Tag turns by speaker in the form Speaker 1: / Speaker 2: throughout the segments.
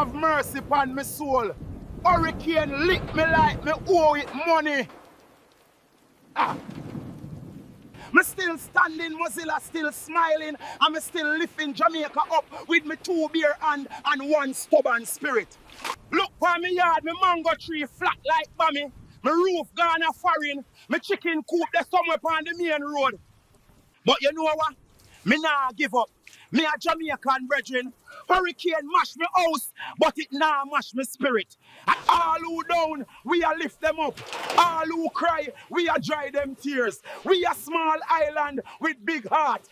Speaker 1: have mercy upon my soul. Hurricane lick me like me owe it money. Me still standing, Mozilla still smiling, and me still lifting Jamaica up with me 2 bare hand and 1 stubborn spirit. Look for me yard, me mango tree flat like bammy. My roof gone a foreign, my chicken coop there somewhere on the main road. But you know what? Me nah give up. Me a Jamaican brethren. Hurricane mash me house, but it nah mash me spirit. And all who down, we a lift them up. All who cry, we a dry them tears. We a small island with big heart.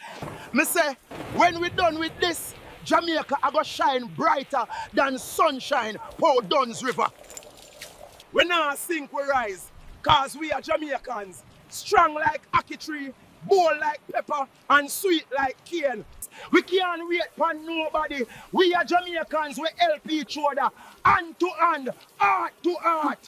Speaker 1: Me say, when we done with this, Jamaica a go shine brighter than sunshine for Dunn's River. We nah sink, we rise, cause we are Jamaicans. Strong like ackee tree, bold like pepper, and sweet like cane. We can't wait for nobody. We are Jamaicans, we help each other, hand to hand, heart to heart.